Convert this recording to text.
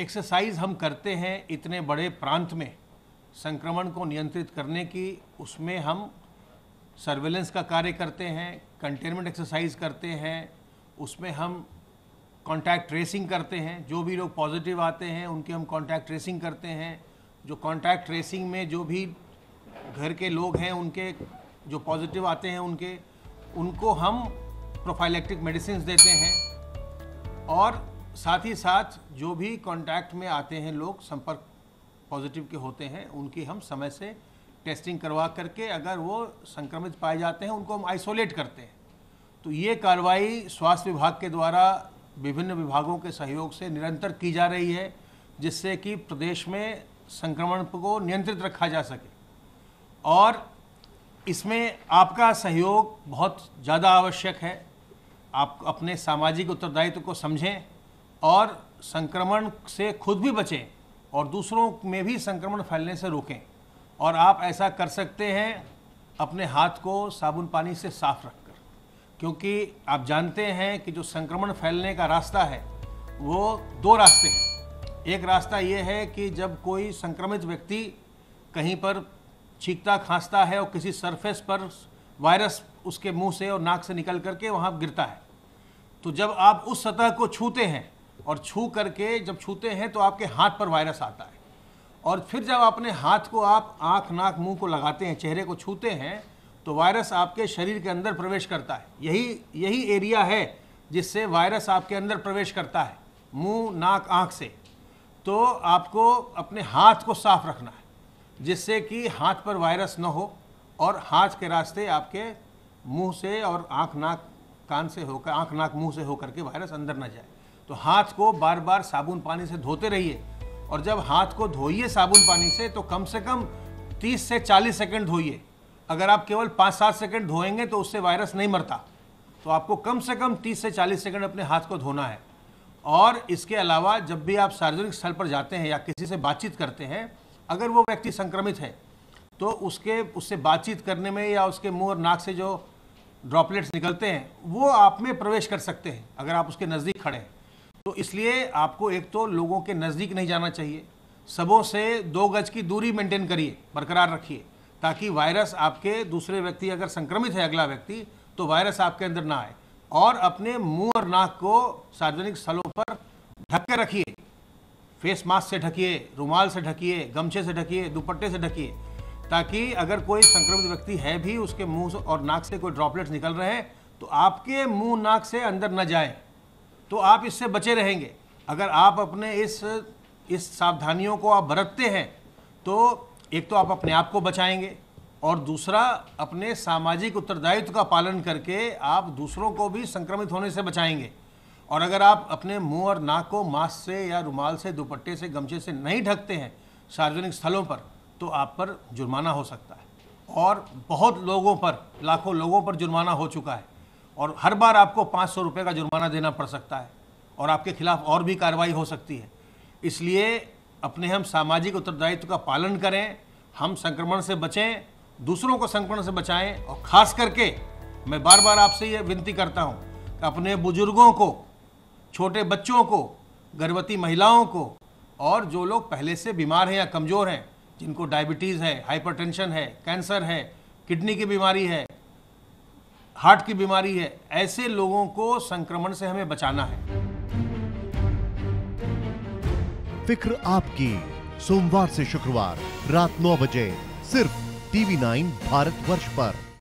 Exercise हम करते हैं इतने बड़े प्रांत में संक्रमण को नियंत्रित करने की, उसमें हम सर्वेलेंस का कार्य करते हैं, कंटेनमेंट एक्सरसाइज करते हैं, उसमें हम कॉन्टैक्ट ट्रेसिंग करते हैं। जो भी लोग पॉजिटिव आते हैं उनके हम कॉन्टैक्ट ट्रेसिंग करते हैं। जो कॉन्टैक्ट ट्रेसिंग में जो भी घर के लोग हैं उनके जो पॉजिटिव आते हैं उनको हम प्रोफाइलेक्टिक मेडिसिन देते हैं। और साथ ही साथ जो भी कॉन्टैक्ट में आते हैं लोग, संपर्क पॉजिटिव के होते हैं, उनकी हम समय से टेस्टिंग करवा करके अगर वो संक्रमित पाए जाते हैं उनको हम आइसोलेट करते हैं। तो ये कार्रवाई स्वास्थ्य विभाग के द्वारा विभिन्न विभागों के सहयोग से निरंतर की जा रही है, जिससे कि प्रदेश में संक्रमण को नियंत्रित रखा जा सके। और इसमें आपका सहयोग बहुत ज़्यादा आवश्यक है। आप अपने सामाजिक उत्तरदायित्व को समझें और संक्रमण से खुद भी बचें और दूसरों में भी संक्रमण फैलने से रोकें। और आप ऐसा कर सकते हैं अपने हाथ को साबुन पानी से साफ रखकर, क्योंकि आप जानते हैं कि जो संक्रमण फैलने का रास्ता है वो दो रास्ते हैं। एक रास्ता ये है कि जब कोई संक्रमित व्यक्ति कहीं पर छींकता खांसता है और किसी सरफेस पर वायरस उसके मुंह से और नाक से निकल करके वहाँ गिरता है, तो जब आप उस सतह को छूते हैं और छू करके जब छूते हैं तो आपके हाथ पर वायरस आता है। और फिर जब अपने हाथ को आप आँख नाक मुंह को लगाते हैं, चेहरे को छूते हैं, तो वायरस आपके शरीर के अंदर प्रवेश करता है। यही एरिया है जिससे वायरस आपके अंदर प्रवेश करता है, मुंह नाक आँख से। तो आपको अपने हाथ को साफ रखना है जिससे कि हाथ पर वायरस न हो और हाथ के रास्ते आपके मुंह से और आँख नाक कान से होकर, आँख नाक मुंह से होकर के वायरस अंदर न जाए। तो हाथ को बार बार साबुन पानी से धोते रहिए। और जब हाथ को धोइए साबुन पानी से तो कम 30 से 40 सेकंड धोइए। अगर आप केवल 5-7 सेकंड धोएंगे तो उससे वायरस नहीं मरता। तो आपको कम से कम 30 से 40 सेकंड अपने हाथ को धोना है। और इसके अलावा जब भी आप सार्वजनिक स्थल पर जाते हैं या किसी से बातचीत करते हैं, अगर वो व्यक्ति संक्रमित है तो उससे बातचीत करने में या उसके मुंह और नाक से जो ड्रॉपलेट्स निकलते हैं वो आप में प्रवेश कर सकते हैं अगर आप उसके नज़दीक खड़े हैं। तो इसलिए आपको एक तो लोगों के नज़दीक नहीं जाना चाहिए, सबों से 2 गज की दूरी मेंटेन करिए, बरकरार रखिए, ताकि वायरस आपके दूसरे व्यक्ति अगर संक्रमित है अगला व्यक्ति तो वायरस आपके अंदर ना आए। और अपने मुंह और नाक को सार्वजनिक स्थलों पर ढक के रखिए, फेस मास्क से ढकिए, रुमाल से ढकिए, गमछे से ढकिए, दुपट्टे से ढकिए, ताकि अगर कोई संक्रमित व्यक्ति है भी उसके मुंह और नाक से कोई ड्रॉपलेट्स निकल रहे हैं तो आपके मुंह नाक से अंदर न जाए, तो आप इससे बचे रहेंगे। अगर आप अपने इस सावधानियों को आप बरतते हैं तो एक तो आप अपने आप को बचाएंगे और दूसरा अपने सामाजिक उत्तरदायित्व का पालन करके आप दूसरों को भी संक्रमित होने से बचाएंगे। और अगर आप अपने मुंह और नाक को मास्क से या रुमाल से, दुपट्टे से, गमछे से नहीं ढकते हैं सार्वजनिक स्थलों पर तो आप पर जुर्माना हो सकता है। और बहुत लोगों पर, लाखों लोगों पर जुर्माना हो चुका है और हर बार आपको 500 रुपये का जुर्माना देना पड़ सकता है और आपके खिलाफ और भी कार्रवाई हो सकती है। इसलिए अपने हम सामाजिक उत्तरदायित्व का पालन करें, हम संक्रमण से बचें, दूसरों को संक्रमण से बचाएं। और ख़ास करके मैं बार बार आपसे ये विनती करता हूँ कि अपने बुजुर्गों को, छोटे बच्चों को, गर्भवती महिलाओं को और जो लोग पहले से बीमार हैं या कमज़ोर हैं, जिनको डायबिटीज़ है, हाइपरटेंशन है, कैंसर है, किडनी की बीमारी है, हार्ट की बीमारी है, ऐसे लोगों को संक्रमण से हमें बचाना है। फिक्र आपकी, सोमवार से शुक्रवार रात 9 बजे सिर्फ TV9 भारतवर्ष पर।